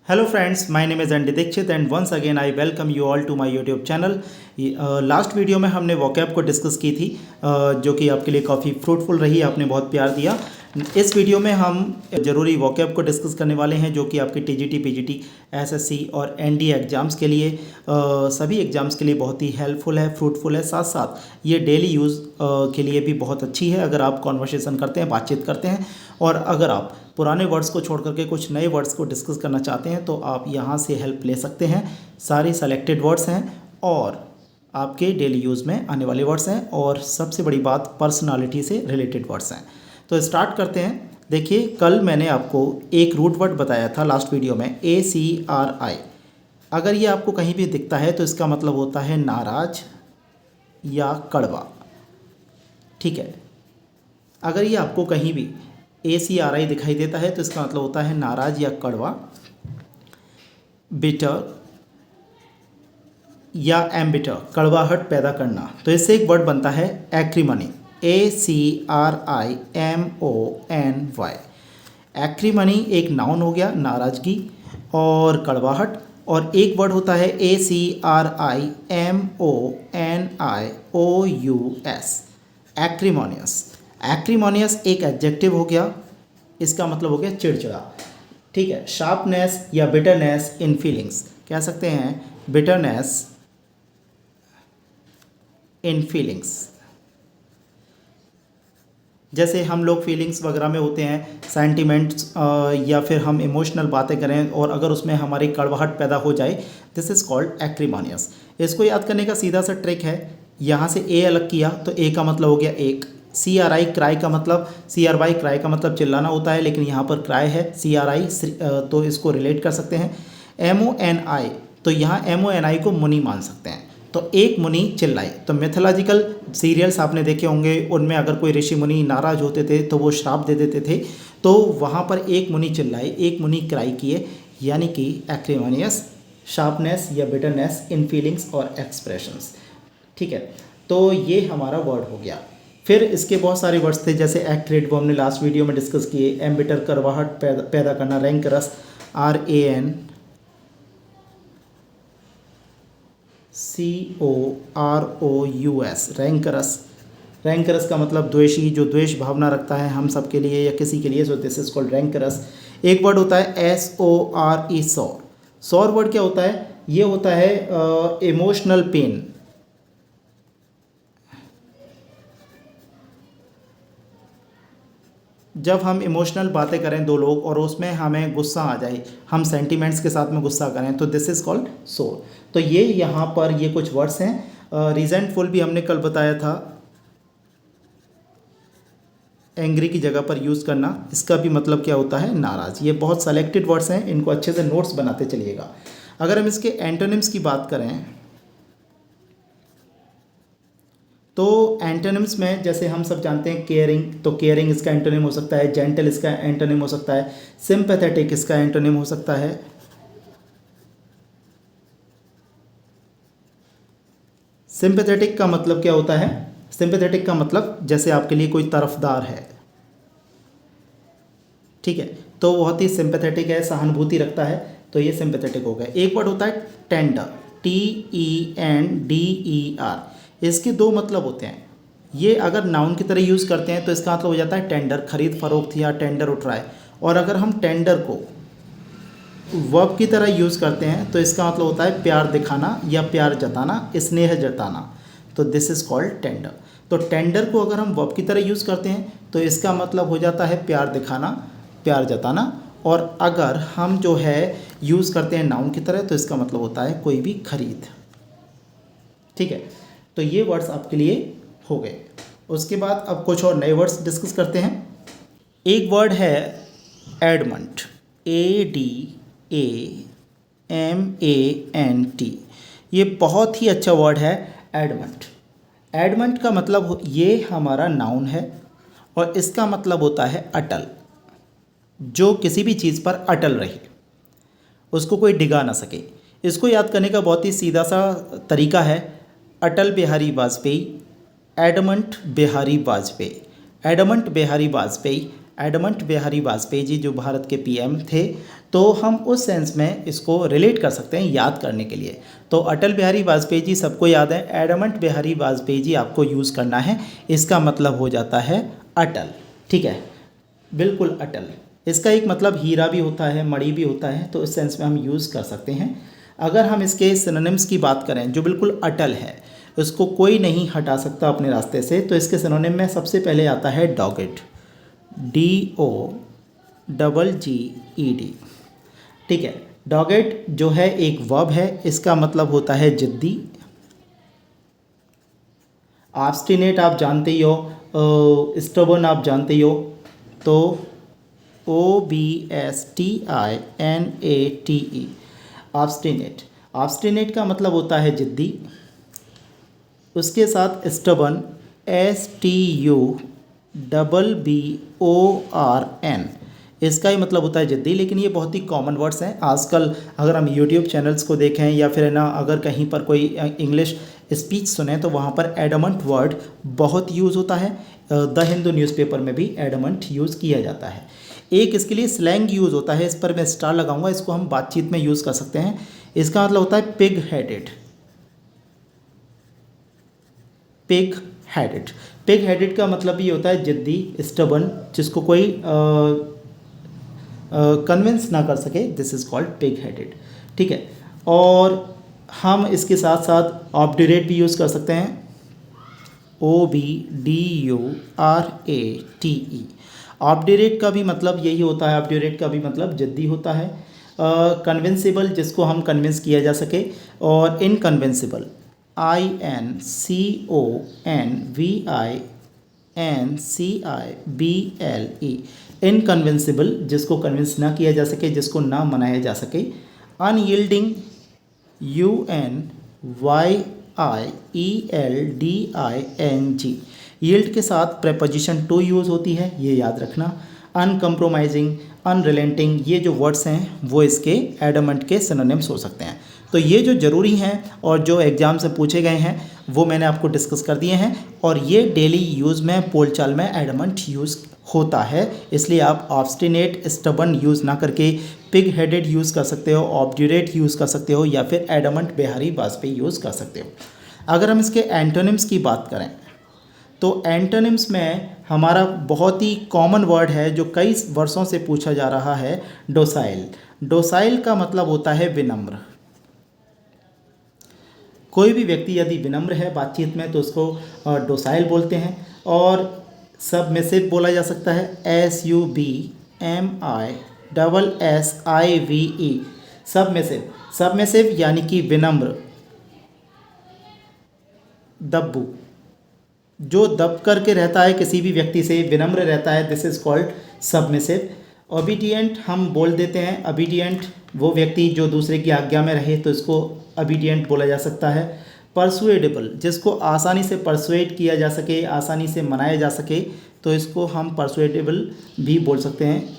Hello friends, my name is Andy Dixit and once again I welcome you all to my YouTube channel. Last video में हमने vocab को discuss की थी जो कि आपके लिए काफ़ी फ्रूटफुल रही, आपने बहुत प्यार दिया। इस वीडियो में हम ज़रूरी वोकैब को डिस्कस करने वाले हैं जो कि आपके टीजीटी, पीजीटी, एसएससी और एनडीए एग्ज़ाम्स के लिए सभी एग्ज़ाम्स के लिए बहुत ही हेल्पफुल है, फ्रूटफुल है। साथ साथ ये डेली यूज़ के लिए भी बहुत अच्छी है अगर आप कॉन्वर्सेशन करते हैं, बातचीत करते हैं, और अगर आप पुराने वर्ड्स को छोड़ करके कुछ नए वर्ड्स को डिस्कस करना चाहते हैं तो आप यहाँ से हेल्प ले सकते हैं। सारे सेलेक्टेड वर्ड्स हैं और आपके डेली यूज़ में आने वाले वर्ड्स हैं, और सबसे बड़ी बात पर्सनालिटी से रिलेटेड वर्ड्स हैं। तो स्टार्ट करते हैं। देखिए, कल मैंने आपको एक रूट वर्ड बताया था लास्ट वीडियो में, ACRI। अगर ये आपको कहीं भी दिखता है तो इसका मतलब होता है नाराज या कड़वा। ठीक है, अगर ये आपको कहीं भी ACRI दिखाई देता है तो इसका मतलब होता है नाराज या कड़वा। बिटर या एम्बिटर, कड़वाहट पैदा करना। तो इससे एक वर्ड बनता है एक्रीमनी, ACRIMONY। एक्रीमनी एक नाउन हो गया, नाराज़गी और कड़वाहट। और एक वर्ड होता है ACRIMONIOUS, एक्रीमोनियस। एक्रीमोनियस एक एडजेक्टिव हो गया, इसका मतलब हो गया चिड़चिड़ा। ठीक है, शार्पनेस या बिटरनेस इन फीलिंग्स, कह सकते हैं बिटरनेस इन फीलिंग्स। जैसे हम लोग फीलिंग्स वगैरह में होते हैं, सेंटिमेंट्स या फिर हम इमोशनल बातें करें और अगर उसमें हमारी कड़वाहट पैदा हो जाए, दिस इज़ कॉल्ड एक्रीमोनियस। इसको याद करने का सीधा सा ट्रिक है, यहाँ से ए अलग किया तो ए का मतलब हो गया एक। CRI क्राई का मतलब, CRY क्राई का मतलब चिल्लाना होता है, लेकिन यहाँ पर क्राई है, CRI तो इसको रिलेट कर सकते हैं। MONI, तो यहाँ MONI को मुनि मान सकते हैं। तो एक मुनि चिल्लाए, तो मिथोलॉजिकल सीरियल्स आपने देखे होंगे, उनमें अगर कोई ऋषि मुनि नाराज होते थे तो वो श्राप दे देते थे। तो वहाँ पर एक मुनि चिल्लाए, एक मुनि क्राई किए, यानी कि एक्रीमोनियस, शार्पनेस या बिटरनेस इन फीलिंग्स और एक्सप्रेशंस। ठीक है, तो ये हमारा वर्ड हो गया। फिर इसके बहुत सारे वर्ड्स थे, जैसे एक्ट्रेट, वो हमने लास्ट वीडियो में डिस्कस किए। एम्बिटर, करवाहट पैदा करना। रैंकरस, RANCOROUS, रैंकरस। रैंकरस का मतलब द्वेषी, जो द्वेष भावना रखता है हम सब के लिए या किसी के लिए, सो दिस इज कॉल्ड रैंकरस। एक वर्ड होता है SORE, सौर। सौर वर्ड क्या होता है? ये होता है इमोशनल पेन। जब हम इमोशनल बातें करें दो लोग और उसमें हमें गुस्सा आ जाए, हम सेंटिमेंट्स के साथ में गुस्सा करें, तो दिस इज़ कॉल्ड सोर। तो ये यहाँ पर ये कुछ वर्ड्स हैं। रिजेंटफुल भी हमने कल बताया था, एंग्री की जगह पर यूज़ करना, इसका भी मतलब क्या होता है? नाराज़। ये बहुत सेलेक्टेड वर्ड्स हैं, इनको अच्छे से नोट्स बनाते चलिएगा। अगर हम इसके एंटोनिम्स की बात करें तो एंटोनिम्स में जैसे हम सब जानते हैं केयरिंग, तो केयरिंग इसका एंटोनिम हो सकता है। जेंटल इसका एंटोनिम हो सकता है। सिंपैथेटिक इसका एंटोनिम हो सकता है। सिंपैथेटिक का मतलब क्या होता है? सिंपैथेटिक का मतलब जैसे आपके लिए कोई तरफदार है, ठीक है, तो बहुत ही सिंपैथेटिक है, सहानुभूति रखता है, तो ये सिंपैथेटिक हो गया। एक वर्ड होता है टेंडर, TENDER। इसके दो मतलब होते हैं। ये अगर नाउन की तरह यूज़ करते हैं तो इसका मतलब हो जाता है टेंडर, खरीद फरोख्त या टेंडर उठ रहा है। और अगर हम टेंडर को वर्ब की तरह यूज़ करते हैं तो इसका मतलब होता है प्यार दिखाना या प्यार जताना, स्नेह जताना, तो दिस इज़ कॉल्ड टेंडर। तो टेंडर को अगर हम वर्ब की तरह यूज़ करते हैं तो इसका मतलब हो जाता है प्यार दिखाना, प्यार जताना। और अगर हम जो है यूज़ करते हैं नाउन की तरह तो इसका मतलब होता है कोई भी खरीद। ठीक है, तो ये वर्ड्स आपके लिए हो गए। उसके बाद अब कुछ और नए वर्ड्स डिस्कस करते हैं। एक वर्ड है एडमंट, ADAMANT। ये बहुत ही अच्छा वर्ड है, एडमंट। एडमंट का मतलब, ये हमारा नाउन है और इसका मतलब होता है अटल, जो किसी भी चीज़ पर अटल रहे, उसको कोई डिगा ना सके। इसको याद करने का बहुत ही सीधा सा तरीका है, अटल बिहारी वाजपेयी, एडमंट बिहारी वाजपेयी। एडमंट बिहारी वाजपेयी एडमंड बिहारी वाजपेयी जी जो भारत के पीएम थे, तो हम उस सेंस में इसको रिलेट कर सकते हैं याद करने के लिए। तो अटल बिहारी वाजपेयी जी सबको याद है, एडमंड बिहारी वाजपेयी जी आपको यूज़ करना है। इसका मतलब हो जाता है अटल, ठीक है, बिल्कुल अटल। इसका एक मतलब हीरा भी होता है, मणि भी होता है, तो इस सेंस में हम यूज़ कर सकते हैं। अगर हम इसके सिनोनिम्स की बात करें जो बिल्कुल अटल है, उसको कोई नहीं हटा सकता अपने रास्ते से, तो इसके सिनोनिम में सबसे पहले आता है डॉगेड, DOGGED, ठीक है। डॉगेड जो है एक वर्ब है, इसका मतलब होता है जिद्दी। ऑब्स्टिनेट आप जानते ही हो, स्टबर्न आप जानते ही हो, तो OBSTINATE, ऑब्स्टिनेट। ऑब्स्टिनेट का मतलब होता है जिद्दी। उसके साथ स्टबर्न, STUBBORN, इसका ही मतलब होता है जिद्दी। लेकिन ये बहुत ही कॉमन वर्ड्स हैं आजकल। अगर हम यूट्यूब चैनल्स को देखें या फिर है ना, अगर कहीं पर कोई इंग्लिश स्पीच सुने तो वहाँ पर एडमंट वर्ड बहुत यूज़ होता है। द हिंदू न्यूज़पेपर में भी एडमंट यूज़ किया जाता है। एक इसके लिए स्लैंग यूज़ होता है, इस पर मैं स्टार लगाऊंगा, इसको हम बातचीत में यूज़ कर सकते हैं। इसका मतलब होता है pig headed. Pig headed, pig headed का मतलब ये होता है जिद्दी, स्टबर्न, जिसको कोई कन्विंस ना कर सके, this is called pig headed, ठीक है। और हम इसके साथ साथ ऑब्ड्यूरेट भी यूज़ कर सकते हैं, OBDURATE। ऑब्ड्यूरेट का भी मतलब यही होता है, ऑब्ड्यूरेट का भी मतलब जिद्दी होता है। कन्विंसिबल, जिसको हम कन्विंस किया जा सके, और इनकन्विंसिबल, INCONVINCIBLE, इनकन्विंसिबल, जिसको कन्विंस ना किया जा सके, जिसको ना मनाया जा सके। अनयील्डिंग, UNYIELDING, यील्ड के साथ प्रेपोजिशन टू यूज़ होती है, ये याद रखना। अनकम्प्रोमाइजिंग, अनरिलेंटिंग, ये जो वर्ड्स हैं वो इसके एडमंट के सिनोनिम्स हो सकते हैं। तो ये जो ज़रूरी हैं और जो एग्ज़ाम से पूछे गए हैं वो मैंने आपको डिस्कस कर दिए हैं, और ये डेली यूज़ में बोलचाल में एडमंट यूज़ होता है। इसलिए आप ऑब्स्टिनेट, स्टबर्न यूज़ ना करके पिग हेडेड यूज़ कर सकते हो, ऑब्ड्यूरेट यूज़ कर सकते हो, या फिर एडमंट बिहारी वाजपेयी यूज़ कर सकते हो। अगर हम इसके एंटोनिम्स की बात करें तो एंटोनिम्स में हमारा बहुत ही कॉमन वर्ड है जो कई वर्षों से पूछा जा रहा है, डोसाइल। डोसाइल का मतलब होता है विनम्र। कोई भी व्यक्ति यदि विनम्र है बातचीत में तो उसको डोसाइल बोलते हैं। और सबमिसिव बोला जा सकता है, SUBMISSIVE, सबमिसिव। सबमिसिव यानी कि विनम्र, दब्बू, जो दब करके रहता है किसी भी व्यक्ति से, विनम्र रहता है, this is called submissive. Obedient हम बोल देते हैं, ओबीडियंट वो व्यक्ति जो दूसरे की आज्ञा में रहे तो इसको ओबीडियंट बोला जा सकता है। परसुएडेबल, जिसको आसानी से परसुएड किया जा सके, आसानी से मनाया जा सके, तो इसको हम परसुएडेबल भी बोल सकते हैं।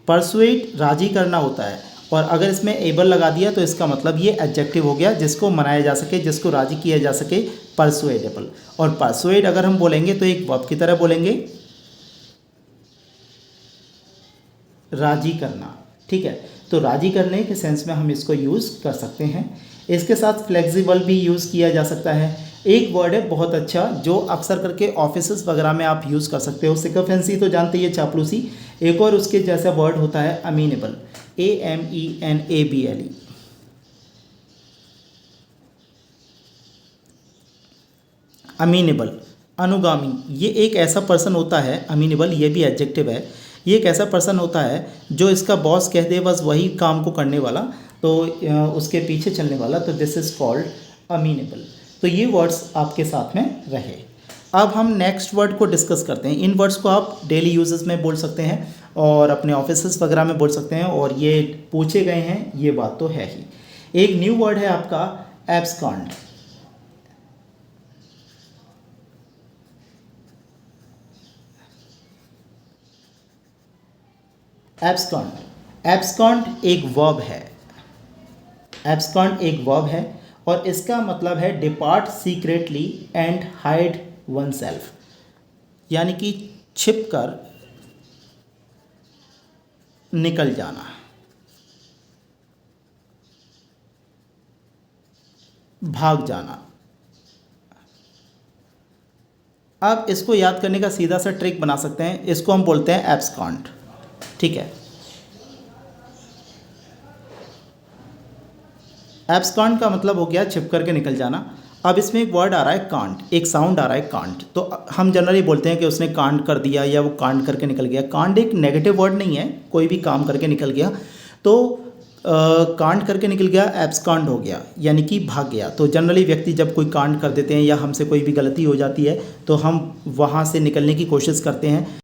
परसुएड राजी करना होता है, और अगर इसमें एबल लगा दिया तो इसका मतलब ये एडजेक्टिव हो गया, जिसको मनाया जा सके, जिसको राजी किया जा सके, परसुएडेबल। और परसुएड अगर हम बोलेंगे तो एक वर्ब की तरह बोलेंगे, राजी करना, ठीक है। तो राजी करने के सेंस में हम इसको यूज़ कर सकते हैं। इसके साथ फ्लेक्सिबल भी यूज़ किया जा सकता है। एक वर्ड है बहुत अच्छा जो अक्सर करके ऑफिसेस वगैरह में आप यूज़ कर सकते हो, सिकफेंसी तो जानते ही है, चापलूसी। एक और उसके जैसा वर्ड होता है अमीनेबल, AMENABLE। अमीनेबल, अनुगामी, ये एक ऐसा पर्सन होता है, अमीनेबल ये भी एडजेक्टिव है, ये एक ऐसा पर्सन होता है जो इसका बॉस कह दे बस वही काम को करने वाला, तो उसके पीछे चलने वाला, तो दिस इज़ कॉल्ड अमीनेबल। तो ये वर्ड्स आपके साथ में रहे। अब हम नेक्स्ट वर्ड को डिस्कस करते हैं। इन वर्ड्स को आप डेली यूजेस में बोल सकते हैं और अपने ऑफिसेस वगैरह में बोल सकते हैं, और ये पूछे गए हैं, ये बात तो है ही। एक न्यू वर्ड है आपका एब्सकॉन्ड। एब्सकॉन्ड, एब्सकॉन्ड एक वर्ब है, एब्सकॉन्ड एक वर्ब है, और इसका मतलब है depart secretly and hide one self, यानी कि छिप कर निकल जाना, भाग जाना। अब इसको याद करने का सीधा सा ट्रिक बना सकते हैं, इसको हम बोलते हैं एब्सकॉन्ड। ठीक है, एब्सकॉन्ड का मतलब हो गया छिप करके निकल जाना। अब इसमें एक वर्ड आ रहा है कांट, एक साउंड आ रहा है कांट, तो हम जनरली बोलते हैं कि उसने कांड कर दिया या वो कांड करके निकल गया। कांड एक नेगेटिव वर्ड नहीं है, कोई भी काम करके निकल गया तो कांड करके निकल गया, एब्सकॉन्ड हो गया यानी कि भाग गया। तो जनरली व्यक्ति जब कोई कांड कर देते हैं या हमसे कोई भी गलती हो जाती है तो हम वहाँ से निकलने की कोशिश करते हैं,